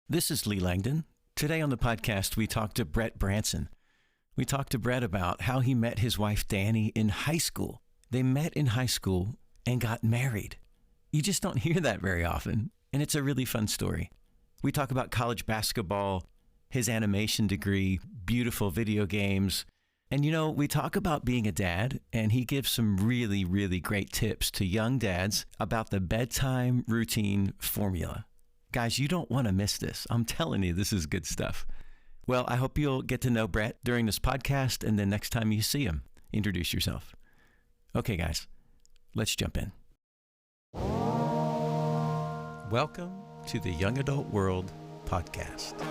This is Lee Langdon. Today on the podcast, we talked to Bret Branson. We talked to Bret about how he met his wife, Dani, in high school. They met in high school and got married. You just don't hear that very often, and it's a really fun story. We talk about college basketball, his animation degree, beautiful video games, and we talk about being a dad, and he gives some really, really great tips to young dads about the bedtime routine formula. Guys, you don't want to miss this. I'm telling you, this is good stuff. Well, I hope you'll get to know Bret during this podcast, and then next time you see him, introduce yourself. Okay, guys, let's jump in. Welcome to the Young Adult World podcast.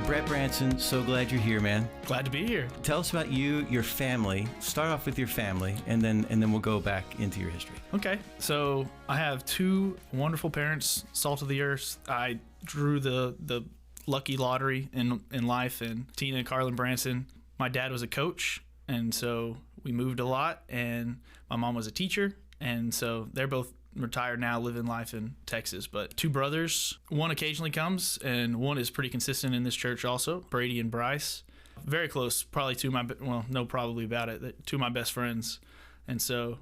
Bret Branson, so glad you're here, man. Glad to be here. Tell us about you, your family. Start off with your family, and then we'll go back into your history. Okay, so I have two wonderful parents, salt of the earth. I drew the lucky lottery in life, and Tina and Carlin Branson. My dad was a coach, and so we moved a lot, and my mom was a teacher, and so they're both retired now, living life in Texas. But two brothers, one occasionally comes, and one is pretty consistent in this church also, Brady and Bryce. Very close, probably two of my best friends. And so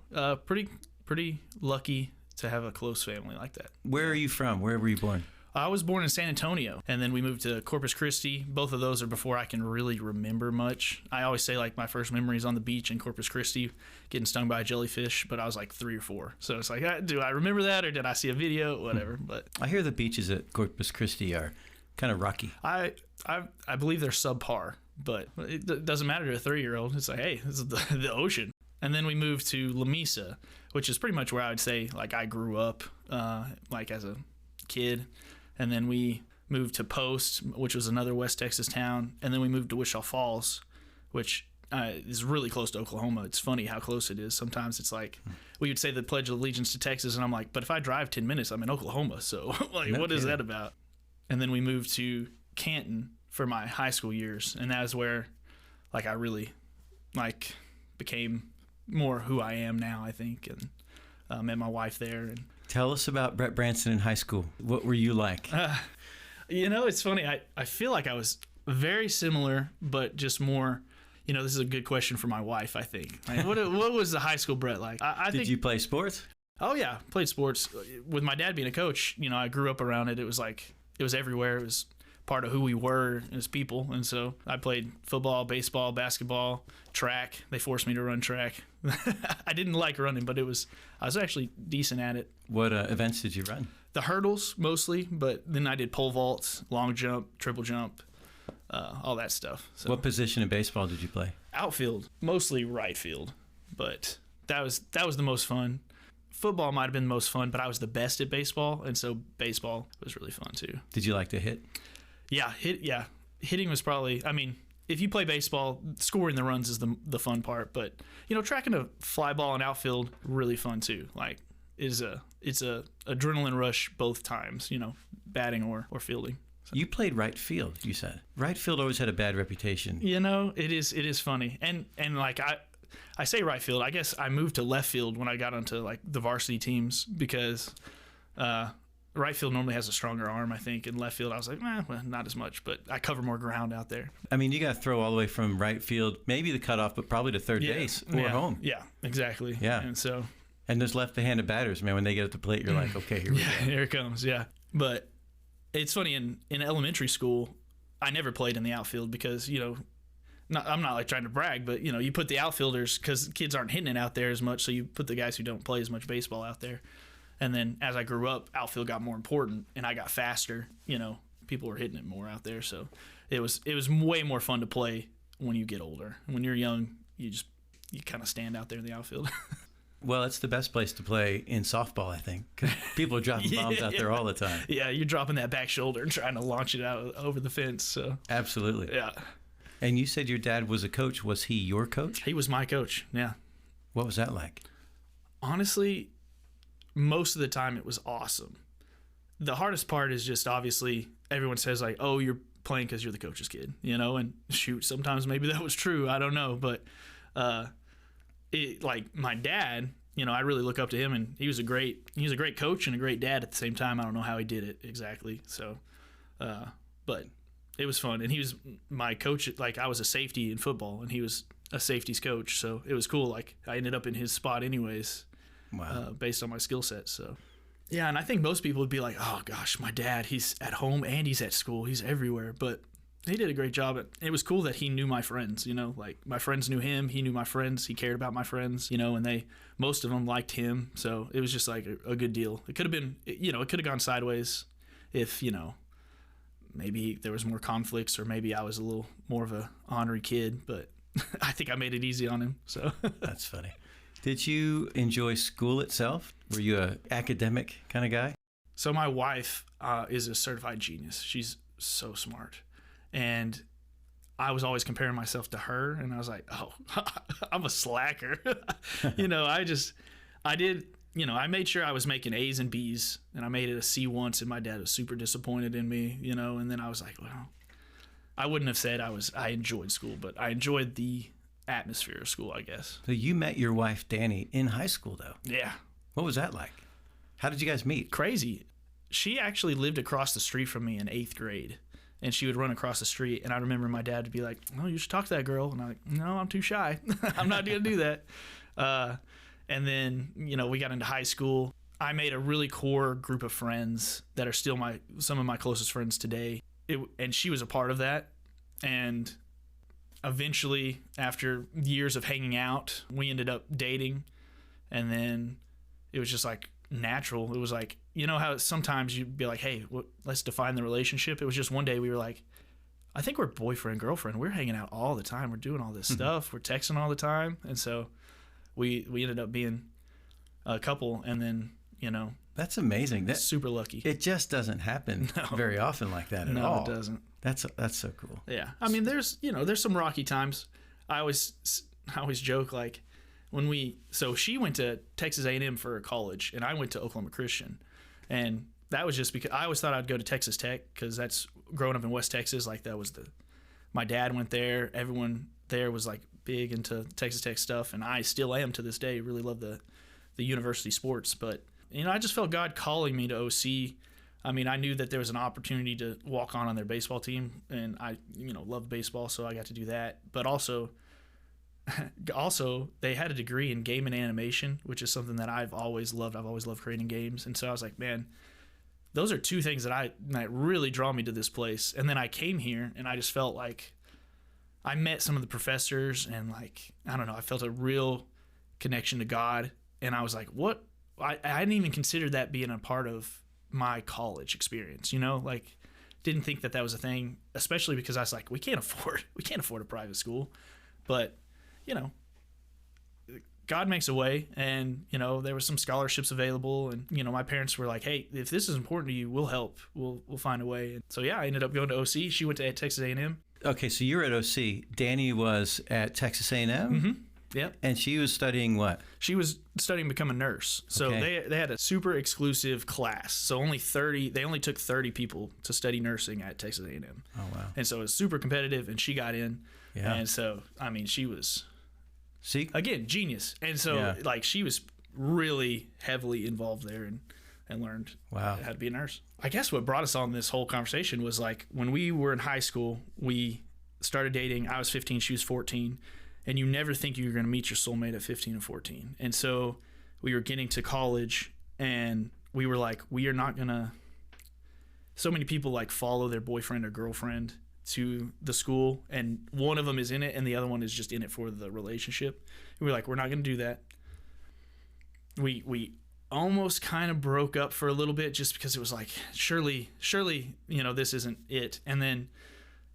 pretty lucky to have a close family like that. Where are you from? Where were you born? I was born in San Antonio, and then we moved to Corpus Christi. Both of those are before I can really remember much. I always say, like, my first memory is on the beach in Corpus Christi, getting stung by a jellyfish, but I was like 3 or 4. So it's like, do I remember that, or did I see a video? Whatever. But I hear the beaches at Corpus Christi are kind of rocky. I believe they're subpar, but it doesn't matter to a 3-year-old. It's like, hey, this is the ocean. And then we moved to La Mesa, which is pretty much where I would say, like, I grew up, like, as a kid. And then we moved to Post, which was another West Texas town. And then we moved to Wichita Falls, which is really close to Oklahoma. It's funny how close it is. Sometimes it's like, we would say the Pledge of Allegiance to Texas, and I'm like, but if I drive 10 minutes, I'm in Oklahoma. So, like, what is that about? And then we moved to Canton for my high school years. And that is where, like, I really, like, became more who I am now, I think, and met my wife there. And tell us about Bret Branson in high school. What were you like? It's funny. I feel like I was very similar, but just more, this is a good question for my wife, I think. Like, what was the high school Bret like? Did you play sports? Oh, yeah. Played sports. With my dad being a coach, I grew up around it. It was like, it was everywhere. It was part of who we were as people. And so I played football, baseball, basketball, track. They forced me to run track. I didn't like running, but I was actually decent at it. What events did you run? The hurdles mostly, but then I did pole vaults, long jump, triple jump, all that stuff. So, what position in baseball did you play? Outfield, mostly right field, but that was the most fun. Football might have been the most fun, but I was the best at baseball, and so baseball was really fun too. Did you like to hit? Yeah, hitting was probably, if you play baseball, scoring the runs is the fun part, but tracking a fly ball in outfield, really fun too. Like, it's a adrenaline rush both times, batting or fielding. So. You played right field, you said. Right field always had a bad reputation. It is funny. And like, I say right field, I guess I moved to left field when I got onto, like, the varsity teams, because right field normally has a stronger arm, I think. In left field, I was like, well, not as much, but I cover more ground out there. You got to throw all the way from right field, maybe the cutoff, but probably to third base or home. Yeah, exactly. Yeah. And those left-handed batters, man, when they get at the plate, you're like, okay, here we go. Here it comes, yeah. But it's funny, in elementary school, I never played in the outfield because, I'm not like trying to brag, but, you put the outfielders, because kids aren't hitting it out there as much, so you put the guys who don't play as much baseball out there. And then as I grew up, outfield got more important, and I got faster. People were hitting it more out there, so it was way more fun to play when you get older. When you're young, you kind of stand out there in the outfield. Well, it's the best place to play in softball, I think, because people are dropping bombs out there all the time. Yeah, you're dropping that back shoulder and trying to launch it out over the fence. So absolutely. Yeah. And you said your dad was a coach. Was he your coach? He was my coach. Yeah. What was that like? Honestly, most of the time it was awesome. The hardest part is just, obviously, everyone says, like, oh, you're playing because you're the coach's kid, and shoot, sometimes maybe that was true. I don't know. But like my dad, I really look up to him, and he was a great coach and a great dad at the same time. I don't know how he did it exactly. So, but it was fun. And he was my coach. Like, I was a safety in football, and he was a safeties coach. So it was cool. Like, I ended up in his spot anyways. Wow. Based on my skill set. So, yeah. And I think most people would be like, oh gosh, my dad, he's at home and he's at school. He's everywhere. But he did a great job. It was cool that he knew my friends, like my friends knew him. He knew my friends. He cared about my friends, and most of them liked him. So it was just like a good deal. It could have been, it could have gone sideways if, maybe there was more conflicts, or maybe I was a little more of a ornery kid, but I think I made it easy on him. So That's funny. Did you enjoy school itself? Were you a academic kind of guy? So my wife is a certified genius. She's so smart. And I was always comparing myself to her, and I was like, oh, I'm a slacker. I made sure I was making A's and B's, and I made it a C once, and my dad was super disappointed in me, and then I was like, well, I wouldn't have said I enjoyed school, but I enjoyed the atmosphere of school, I guess. So you met your wife, Dani, in high school, though. Yeah. What was that like? How did you guys meet? Crazy. She actually lived across the street from me in 8th grade. And she would run across the street, and I remember my dad would be like, "Oh, you should talk to that girl." And I'm like, "No, I'm too shy. I'm not gonna do that." And then, we got into high school. I made a really core group of friends that are still some of my closest friends today. And she was a part of that. And eventually, after years of hanging out, we ended up dating. And then it was just like natural. It was like, how sometimes you'd be like, hey, let's define the relationship. It was just one day we were like, I think we're boyfriend, girlfriend. We're hanging out all the time. We're doing all this stuff. We're texting all the time. And so we ended up being a couple. And then, that's amazing. That's super lucky. It just doesn't happen very often like that at all. No, it doesn't. That's so cool. Yeah. I mean, there's some rocky times. I always joke, like, so she went to Texas A&M for college, and I went to Oklahoma Christian. And that was just because I always thought I'd go to Texas Tech, because that's growing up in West Texas. Like, that was my dad went there. Everyone there was like big into Texas Tech stuff. And I still am to this day. Really love the university sports. But, I just felt God calling me to OC. I mean, I knew that there was an opportunity to walk on their baseball team, and I, loved baseball. So I got to do that. But also they had a degree in game and animation, which is something that I've always loved. I've always loved creating games. And so I was like, man, those are two things that really draw me to this place. And then I came here, and I just felt like I met some of the professors, and like, I don't know, I felt a real connection to God. And I was like, what? I hadn't even considered that being a part of my college experience, like, didn't think that was a thing, especially because I was like, we can't afford a private school. But God makes a way, and there were some scholarships available, and my parents were like, hey, if this is important to you, we'll help. We'll find a way. And so yeah, I ended up going to OC. She went to Texas A&M. Okay, so you were at OC. Dani was at Texas A&M. Mm-hmm. Yep. And she was studying what? She was studying to become a nurse. So they had a super exclusive class. So they only took 30 people to study nursing at Texas A&M. Oh wow. And so it was super competitive, and she got in. Yeah. And so I mean, she was again, genius. And so like, she was really heavily involved there, and learned how to be a nurse. I guess what brought us on this whole conversation was like, when we were in high school, we started dating. I was 15, she was 14. And you never think you're going to meet your soulmate at 15 and 14. And so we were getting to college, and we were like, we are not going to. So many people like follow their boyfriend or girlfriend to the school, and one of them is in it, and the other one is just in it for the relationship. And we're like, we're not going to do that. We almost kind of broke up for a little bit, just because it was like, surely, this isn't it. And then,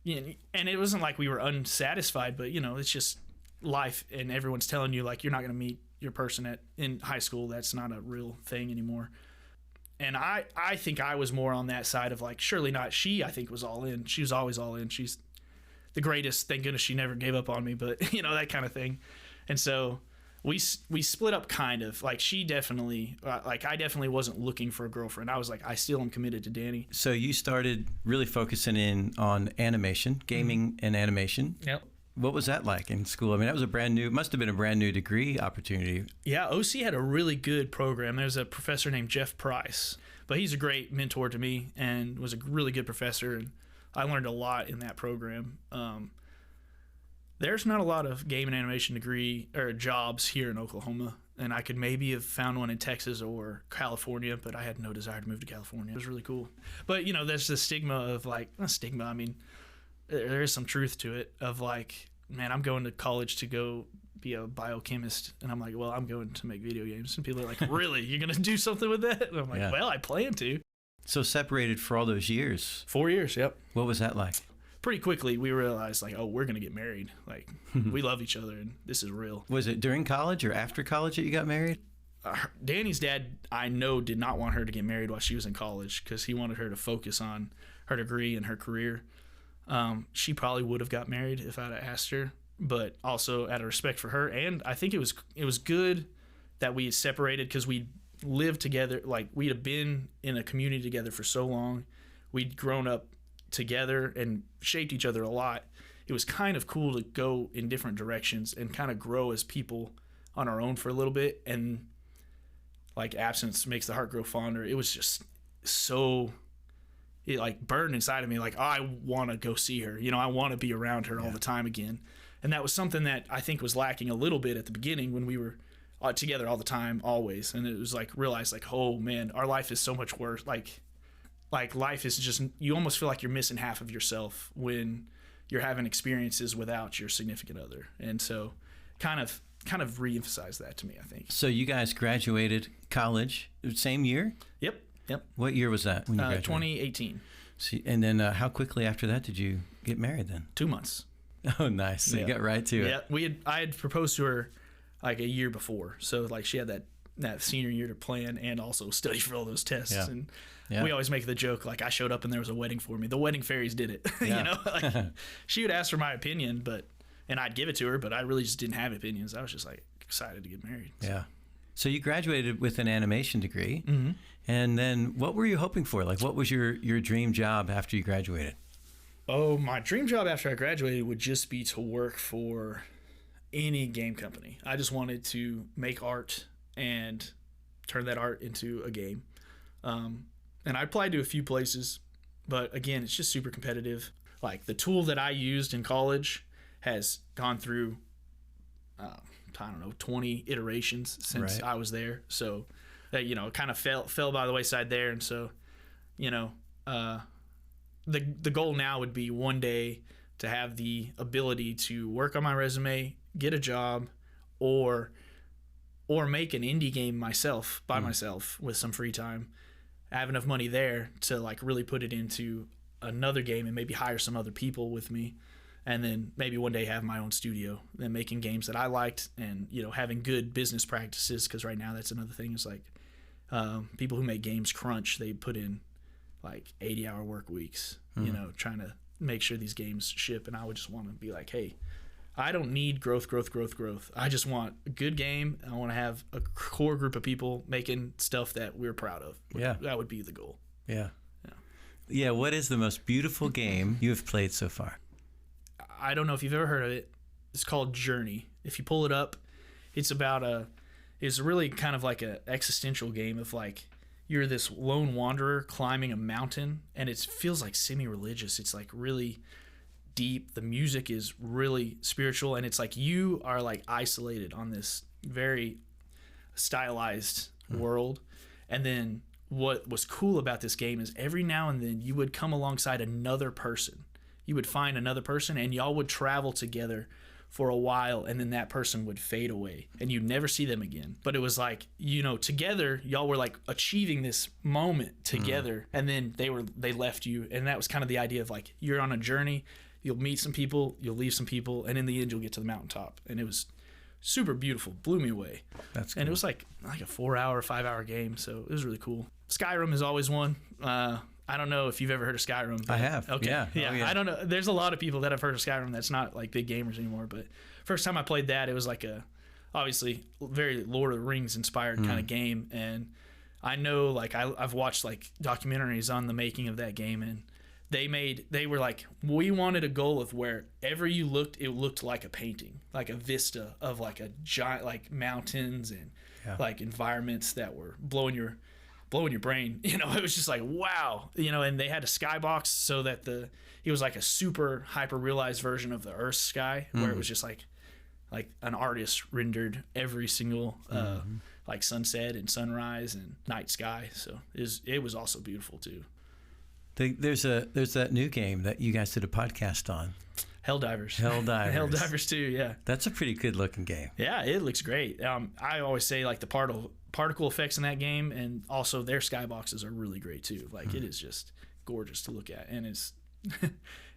and it wasn't like we were unsatisfied, but it's just life, and everyone's telling you like, you're not going to meet your person in high school. That's not a real thing anymore. And I think I was more on that side of like, surely not. She, I think, was all in. She was always all in. She's the greatest. Thank goodness she never gave up on me, but that kind of thing. And so we split up, kind of like, she definitely, like, I definitely wasn't looking for a girlfriend. I was like, I still am committed to Dani. So you started really focusing in on animation, gaming and animation. Yep. What was that like in school? I mean, that was must have been a brand new degree opportunity. Yeah, OC had a really good program. There's a professor named Jeff Price, but he's a great mentor to me and was a really good professor. And I learned a lot in that program. There's not a lot of game and animation degree or jobs here in Oklahoma, and I could maybe have found one in Texas or California, but I had no desire to move to California. It was really cool. But, there's the stigma of like, not stigma, I mean, there is some truth to it of like, man, I'm going to college to go be a biochemist. And I'm like, well, I'm going to make video games. And people are like, really? You're going to do something with that? And I'm like, well, I plan to. So separated for all those years. 4 years, yep. What was that like? Pretty quickly, we realized, like, oh, we're going to get married. Like, we love each other, and this is real. Was it during college or after college that you got married? Dani's dad, I know, did not want her to get married while she was in college because he wanted her to focus on her degree and her career. She probably would have got married if I'd have asked her, but also out of respect for her. And I think it was good that we had separated because we lived together. Like, we'd have been in a community together for so long. We'd grown up together and shaped each other a lot. It was kind of cool to go in different directions and kind of grow as people on our own for a little bit. And like, absence makes the heart grow fonder. It was just so, it like burned inside of me. Like, I want to go see her. I want to be around her all the time again. And that was something that I think was lacking a little bit at the beginning when we were together all the time, always. And it was like, realized like, oh man, our life is so much worse. Like life is just, you almost feel like you're missing half of yourself when you're having experiences without your significant other. And so kind of re-emphasized that to me, I think. So you guys graduated college same year? Yep. What year was that when you graduated? 2018. See, and then how quickly after that did you get married then? 2 months. Oh, nice. So you got right to it. Yeah, I had proposed to her like a year before. So like she had that senior year to plan and also study for all those tests. Yeah. And we always make the joke, like, I showed up and there was a wedding for me. The wedding fairies did it. Like, she would ask for my opinion, and I'd give it to her, but I really just didn't have opinions. I was just like excited to get married. Yeah. So you graduated with an animation degree. Mm-hmm. And then what were you hoping for? Like, what was your dream job after you graduated? Oh, my dream job after I graduated would just be to work for any game company. I just wanted to make art and turn that art into a game. And I applied to a few places, but again, it's just super competitive. Like, the tool that I used in college has gone through, 20 iterations since I was there. So, it kind of fell by the wayside there. And so, the goal now would be one day to have the ability to work on my resume, get a job, or make an indie game myself, by myself, with some free time. I have enough money there to like really put it into another game and maybe hire some other people with me, and then maybe one day have my own studio and making games that I liked, and having good business practices, because right now that's another thing. Is like people who make games crunch. They put in like 80-hour work weeks, trying to make sure these games ship. And I would just want to be like, hey, I don't need growth. I just want a good game. I want to have a core group of people making stuff that we're proud of. Yeah. That would be the goal. Yeah. Yeah. What is the most beautiful game you have played so far? I don't know if you've ever heard of it. It's called Journey. If you pull it up, it's really kind of like an existential game of like, you're this lone wanderer climbing a mountain, and it feels like semi-religious. It's like really deep. The music is really spiritual, and it's like you are like isolated on this very stylized world. And then what was cool about this game is every now and then you would come alongside another person. You would find another person, and y'all would travel together for a while, and then that person would fade away and you'd never see them again. But it was like, together y'all were like achieving this moment together, and then they left you. And that was kind of the idea of like, you're on a journey. You'll meet some people, you'll leave some people, and in the end, you'll get to the mountaintop. And it was super beautiful, blew me away. That's cool. And it was like a 4-hour, 5-hour game, so it was really cool. Skyrim is always one. I don't know if you've ever heard of Skyrim. I have. Okay. Yeah. Yeah. Oh, yeah. I don't know. There's a lot of people that have heard of Skyrim that's not like big gamers anymore. But first time I played that, it was like obviously very Lord of the Rings inspired kind of game. And I know like I've watched like documentaries on the making of that game, and they were like, we wanted a goal of wherever you looked, it looked like a painting, like a vista of like a giant, like mountains and like environments that were blowing your brain. You know, it was just like, wow, you know, and they had a skybox so that it was like a super hyper realized version of the Earth's sky, where it was just like an artist rendered every single like sunset and sunrise and night sky. So it was also beautiful too. There's that new game that you guys did a podcast on. Helldivers. Helldivers 2, yeah. That's a pretty good looking game. Yeah, it looks great. I always say like the particle effects in that game, and also their skyboxes are really great too. Like it is just gorgeous to look at, and it's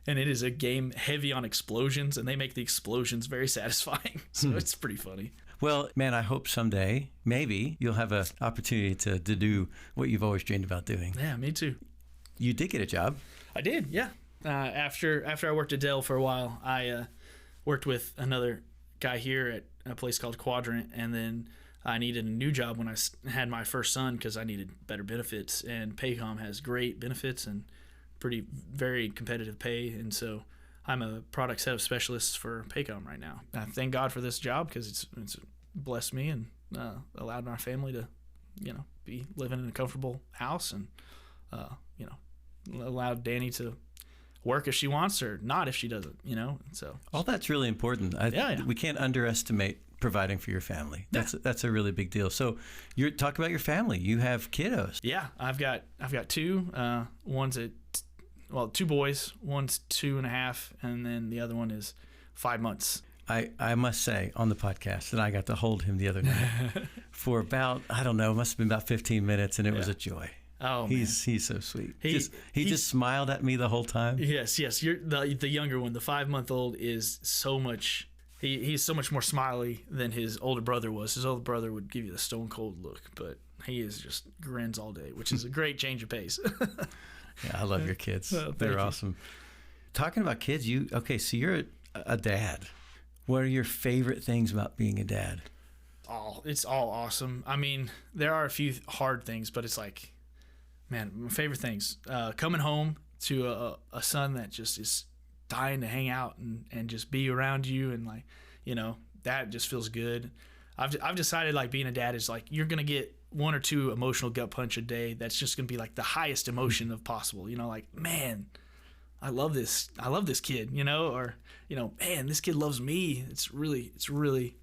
and it is a game heavy on explosions, and they make the explosions very satisfying. So it's pretty funny. Well, man, I hope someday maybe you'll have an opportunity to do what you've always dreamed about doing. Yeah, me too. You did get a job. I did, yeah. After I worked at Dell for a while, I worked with another guy here at a place called Quadrant, and then I needed a new job when I had my first son because I needed better benefits, and Paycom has great benefits and very competitive pay, and so I'm a product set of specialist for Paycom right now. I thank God for this job because it's blessed me and allowed my family to, you know, be living in a comfortable house, and you know, allowed Dani to work if she wants or not if she doesn't, you know. So all that's really important. We can't underestimate providing for your family. That's a really big deal. So you talk about your family. You have kiddos. Yeah, I've got two. One's two boys. One's 2.5, and then the other one is 5 months. I must say on the podcast that I got to hold him the other night for about, I don't know, must have been about 15 minutes, and it was a joy. Oh, he's so sweet. He just smiled at me the whole time. Yes. You're the younger one. The 5-month-old is so much. He's so much more smiley than his older brother was. His older brother would give you the stone cold look, but he is just grins all day, which is a great change of pace. Yeah, I love your kids. Oh, they're awesome. Talking about kids, so you're a dad. What are your favorite things about being a dad? It's all awesome. I mean, there are a few hard things, but it's like, man, my favorite things, coming home to a son that just is dying to hang out and just be around you, and like, you know, that just feels good. I've decided like being a dad is like, you're gonna get 1 or 2 emotional gut punch a day. That's just gonna be like the highest emotion of possible. You know, like, man, I love this kid. You know, or, you know, man, this kid loves me. It's really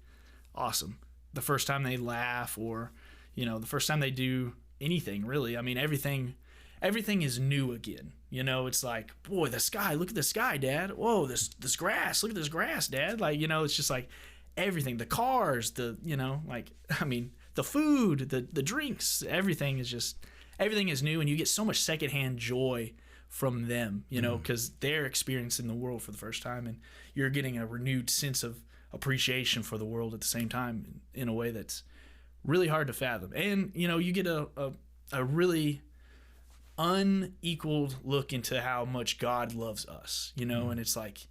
awesome. The first time they laugh, or, you know, the first time they do anything really. I mean, everything is new again. You know, it's like, boy, the sky, look at the sky, Dad. Whoa, this grass, look at this grass, Dad. Like, you know, it's just like everything, the cars, you know, like, I mean, the food, the drinks, everything is new, and you get so much secondhand joy from them, you know, because they're experiencing the world for the first time, and you're getting a renewed sense of appreciation for the world at the same time in a way that's really hard to fathom. And, you know, you get a really unequaled look into how much God loves us, you know, and it's like,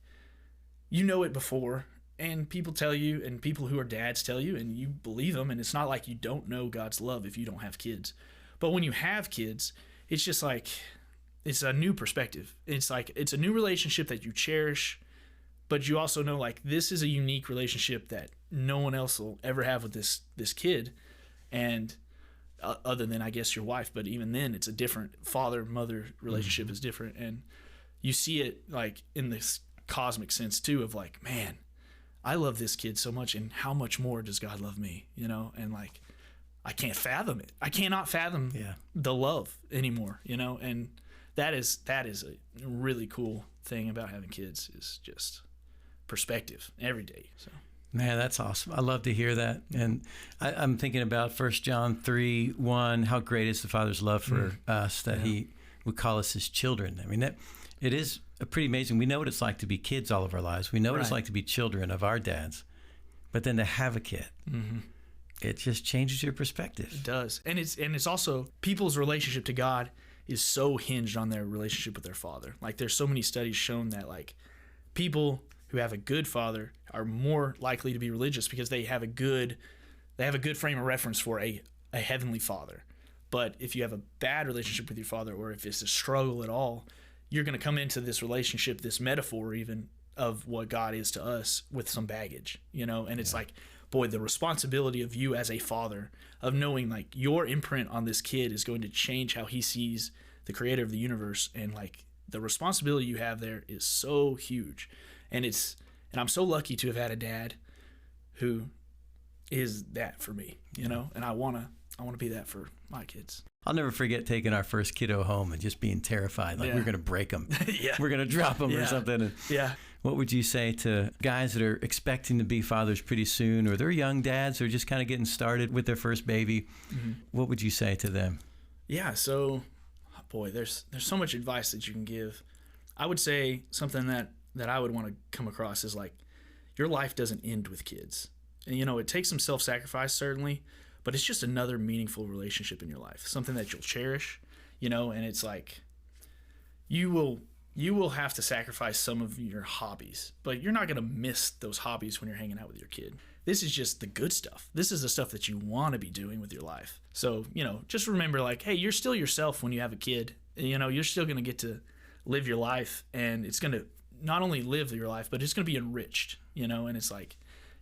you know it before, and people tell you, and people who are dads tell you, and you believe them, and it's not like you don't know God's love if you don't have kids. But when you have kids, it's just like, it's a new perspective. It's like, it's a new relationship that you cherish, but you also know, like, this is a unique relationship that no one else will ever have with this kid, and other than, I guess, your wife. But even then, it's a different father-mother relationship is different, and you see it like in this cosmic sense too of like, man, I love this kid so much, and how much more does God love me? You know, and like, I can't fathom it. I cannot fathom the love anymore. You know, and that is a really cool thing about having kids, is just perspective every day. So. Man, that's awesome. I love to hear that. And I'm thinking about 1 John 3:1, how great is the Father's love for us, that he would call us his children. I mean, it is pretty amazing. We know what it's like to be kids all of our lives. We know what it's like to be children of our dads. But then to have a kid, it just changes your perspective. It does. And it's also, people's relationship to God is so hinged on their relationship with their father. Like, there's so many studies shown that, like, people who have a good father are more likely to be religious because they have a good frame of reference for a heavenly father. But if you have a bad relationship with your father, or if it's a struggle at all, you're going to come into this relationship, this metaphor even of what God is to us, with some baggage, you know? And it's like, boy, the responsibility of you as a father, of knowing like your imprint on this kid is going to change how he sees the creator of the universe. And like the responsibility you have there is so huge. And I'm so lucky to have had a dad who is that for me, you know? And I want to be that for my kids. I'll never forget taking our first kiddo home and just being terrified, like we're going to break them. We're going to drop them or something. And what would you say to guys that are expecting to be fathers pretty soon, or they're young dads, or just kind of getting started with their first baby? Mm-hmm. What would you say to them? Yeah, so, boy, there's so much advice that you can give. I would say something that I would want to come across is like, your life doesn't end with kids. And, you know, it takes some self-sacrifice, certainly, but it's just another meaningful relationship in your life, something that you'll cherish, you know. And it's like you will have to sacrifice some of your hobbies, but you're not going to miss those hobbies when you're hanging out with your kid. This is just the good stuff. This is the stuff that you want to be doing with your life. So, you know, just remember, like, hey, you're still yourself when you have a kid. You know, you're still going to get to live your life, and it's going to not only live your life, but it's going to be enriched, you know. And it's like,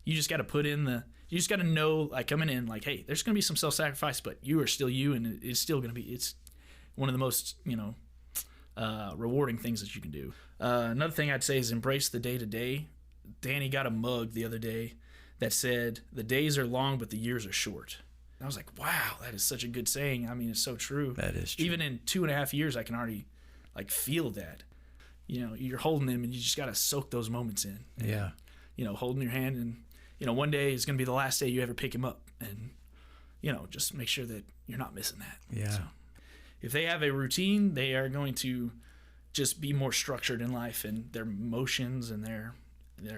you just got to you just got to know, like, coming in, like, hey, there's going to be some self-sacrifice, but you are still you, and it's still going to be, it's one of the most, you know, rewarding things that you can do. Another thing I'd say is embrace the day-to-day. Dani got a mug the other day that said, the days are long, but the years are short. And I was like, wow, that is such a good saying. I mean, it's so true. That is true. Even in 2.5 years, I can already, like, feel that. You know, you're holding him, and you just got to soak those moments in. Yeah. You know, holding your hand, and, you know, one day is going to be the last day you ever pick him up. And, you know, just make sure that you're not missing that. Yeah. So, if they have a routine, they are going to just be more structured in life, and their emotions and their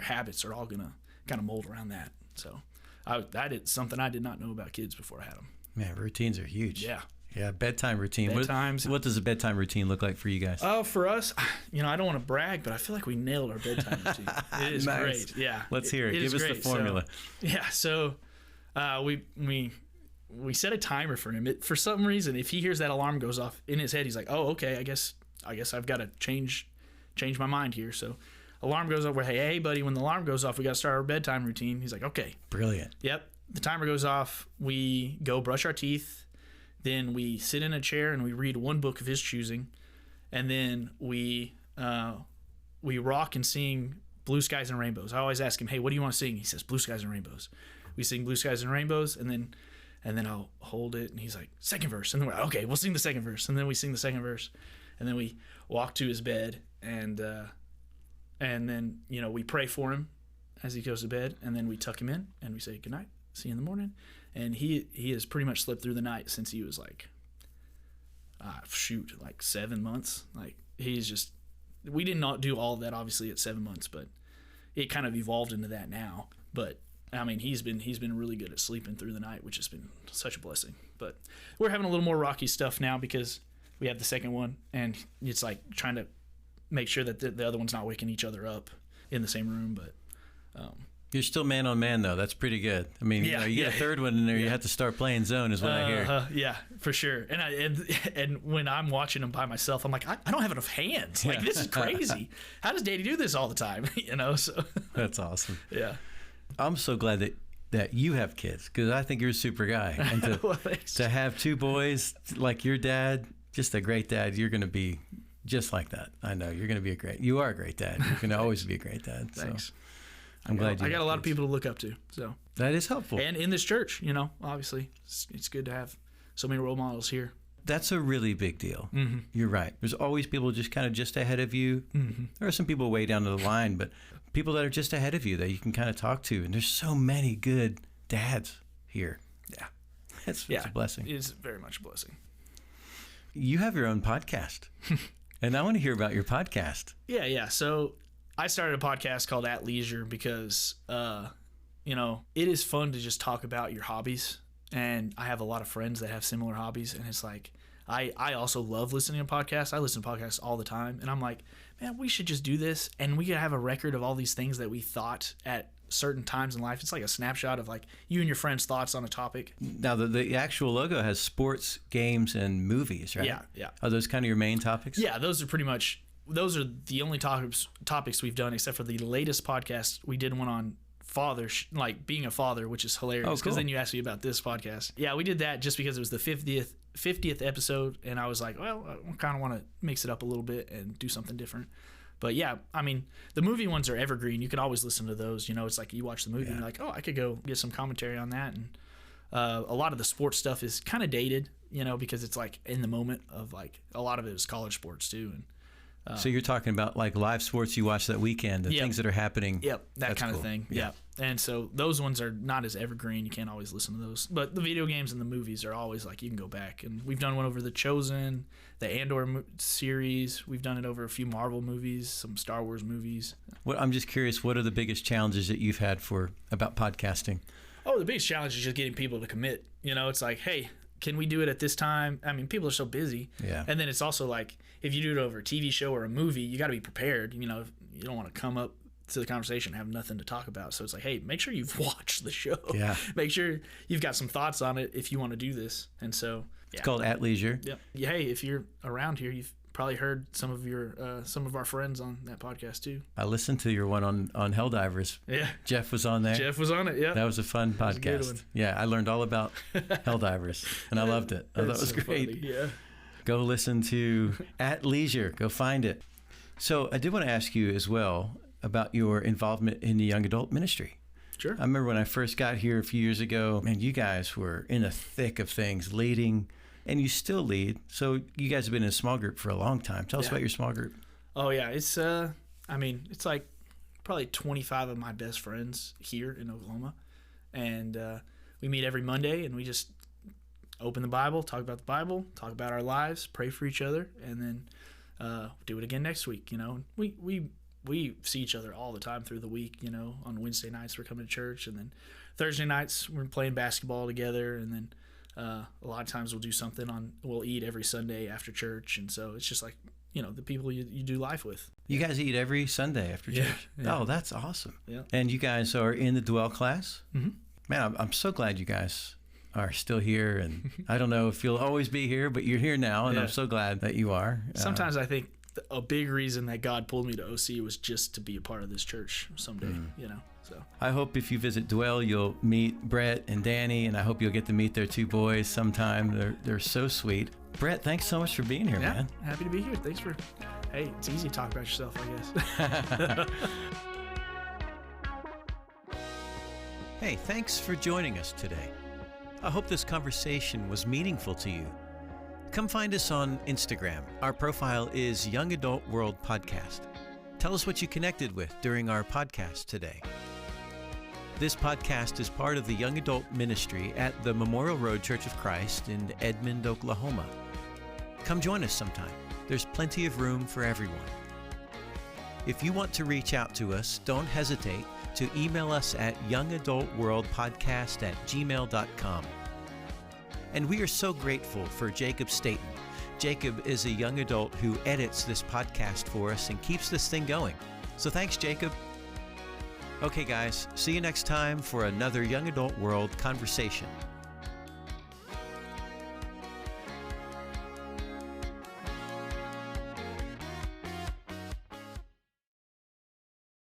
habits are all going to kind of mold around that. So that is something I did not know about kids before I had them. Man, routines are huge. Yeah. Yeah, bedtime routine. What does a bedtime routine look like for you guys? For us, you know, I don't want to brag, but I feel like we nailed our bedtime routine. It is nice. Great. Yeah. Let's hear it. Give us the formula. So we set a timer for him. For some reason, if he hears that alarm goes off in his head, he's like, "Oh, okay, I guess I've got to change my mind here." So, alarm goes off. We're, hey, buddy, when the alarm goes off, we got to start our bedtime routine. He's like, "Okay." Brilliant. Yep. The timer goes off. We go brush our teeth. Then we sit in a chair and we read one book of his choosing, and then we rock and sing Blue Skies and Rainbows. I always ask him, "Hey, what do you want to sing?" He says, "Blue Skies and Rainbows." We sing Blue Skies and Rainbows, and then I'll hold it, and he's like, "Second verse," and then we're like, "Okay, we'll sing the second verse," and then we sing the second verse, and then we walk to his bed, and then, you know, we pray for him as he goes to bed, and then we tuck him in and we say goodnight, see you in the morning. And he has pretty much slept through the night since he was like 7 months. Like, he's just, we did not do all of that obviously at 7 months, but it kind of evolved into that now. But I mean, he's been really good at sleeping through the night, which has been such a blessing. But we're having a little more rocky stuff now because we have the second one, and it's like trying to make sure that the other one's not waking each other up in the same room. But you're still man on man, though. That's pretty good. I mean, you get a third one in there, you have to start playing zone, is what I hear. Yeah, for sure. And when I'm watching him by myself, I'm like, I don't have enough hands. Like, this is crazy. How does Daddy do this all the time? You know, so that's awesome. Yeah. I'm so glad that you have kids, because I think you're a super guy. And to have two boys like your dad, just a great dad, you're going to be just like that. I know you're going to be you are a great dad. You're going to always be a great dad. Thanks. So I'm glad I got a lot of people to look up to. So that is helpful. And in this church, you know, obviously it's good to have so many role models here. That's a really big deal. Mm-hmm. You're right. There's always people just ahead of you. Mm-hmm. There are some people way down to the line, but people that are just ahead of you that you can kind of talk to. And there's so many good dads here. Yeah. It's a blessing. It is very much a blessing. You have your own podcast. And I want to hear about your podcast. Yeah. So I started a podcast called At Leisure because, you know, it is fun to just talk about your hobbies. And I have a lot of friends that have similar hobbies. And it's like, I also love listening to podcasts. I listen to podcasts all the time. And I'm like, man, we should just do this. And we could have a record of all these things that we thought at certain times in life. It's like a snapshot of like you and your friends' thoughts on a topic. Now, the actual logo has sports, games, and movies, right? Yeah. Are those kind of your main topics? Yeah, those are pretty much those are the only topics we've done, except for the latest podcast. We did one on like being a father, which is hilarious. Because then you asked me about this podcast. Yeah, we did that just because it was the 50th episode, and I was like, well, I kind of want to mix it up a little bit and do something different. But yeah, I mean, the movie ones are evergreen. You can always listen to those. You know, it's like you watch the movie and you're like, oh, I could go get some commentary on that. And a lot of the sports stuff is kind of dated, you know, because it's like in the moment of like a lot of it is college sports too. And so you're talking about like live sports you watch that weekend, the things that are happening. Yep, that kind of thing. Yeah. And so those ones are not as evergreen. You can't always listen to those. But the video games and the movies are always like you can go back. And we've done one over The Chosen, the Andor series. We've done it over a few Marvel movies, some Star Wars movies. I'm just curious, what are the biggest challenges that you've had about podcasting? Oh, the biggest challenge is just getting people to commit. You know, it's like, hey, can we do it at this time? I mean, people are so busy. Yeah. And then it's also like, if you do it over a TV show or a movie, you got to be prepared. You know, you don't want to come up to the conversation and have nothing to talk about. So it's like, hey, make sure you've watched the show. Yeah. Make sure you've got some thoughts on it if you want to do this. And so, It's called At Leisure. Yep. Yeah. Hey, if you're around here, you've probably heard some of our friends on that podcast too. I listened to your one on Helldivers. Yeah. Jeff was on there. Jeff was on it. Yeah. That was a fun podcast. That was a good one. Yeah. I learned all about Helldivers and I loved it. I thought it was so great. Funny. Yeah. Go listen to At Leisure. Go find it. So I did want to ask you as well about your involvement in the young adult ministry. Sure. I remember when I first got here a few years ago, man, you guys were in the thick of things, leading, and you still lead. So you guys have been in a small group for a long time. Tell us about your small group. Oh yeah, it's it's like probably 25 of my best friends here in Oklahoma, and we meet every Monday and we just open the Bible, talk about our lives, pray for each other, and then do it again next week. You know, we see each other all the time through the week. You know, on Wednesday nights we're coming to church, and then Thursday nights we're playing basketball together, and then a lot of times we'll do something we'll eat every Sunday after church. And so it's just like, you know, the people you do life with. You guys eat every Sunday after church? Yeah. Oh, that's awesome. Yeah. And you guys are in the Dwell class? Mm-hmm. Man, I'm so glad you guys are still here. And I don't know if you'll always be here, but you're here now, and I'm so glad that you are. Sometimes I think a big reason that God pulled me to OC was just to be a part of this church someday, you know. So I hope if you visit Dwell, you'll meet Bret and Dani, and I hope you'll get to meet their two boys sometime. They're so sweet. Bret, thanks so much for being here, man. Happy to be here. Thanks for. Hey, it's easy to talk about yourself, I guess. Hey, thanks for joining us today. I hope this conversation was meaningful to you. Come find us on Instagram. Our profile is Young Adult World Podcast. Tell us what you connected with during our podcast today. This podcast is part of the Young Adult Ministry at the Memorial Road Church of Christ in Edmond, Oklahoma. Come join us sometime. There's plenty of room for everyone. If you want to reach out to us, don't hesitate to email us at youngadultworldpodcast@gmail.com. And we are so grateful for Jacob Staten. Jacob is a young adult who edits this podcast for us and keeps this thing going. So thanks, Jacob. Okay, guys, see you next time for another Young Adult World conversation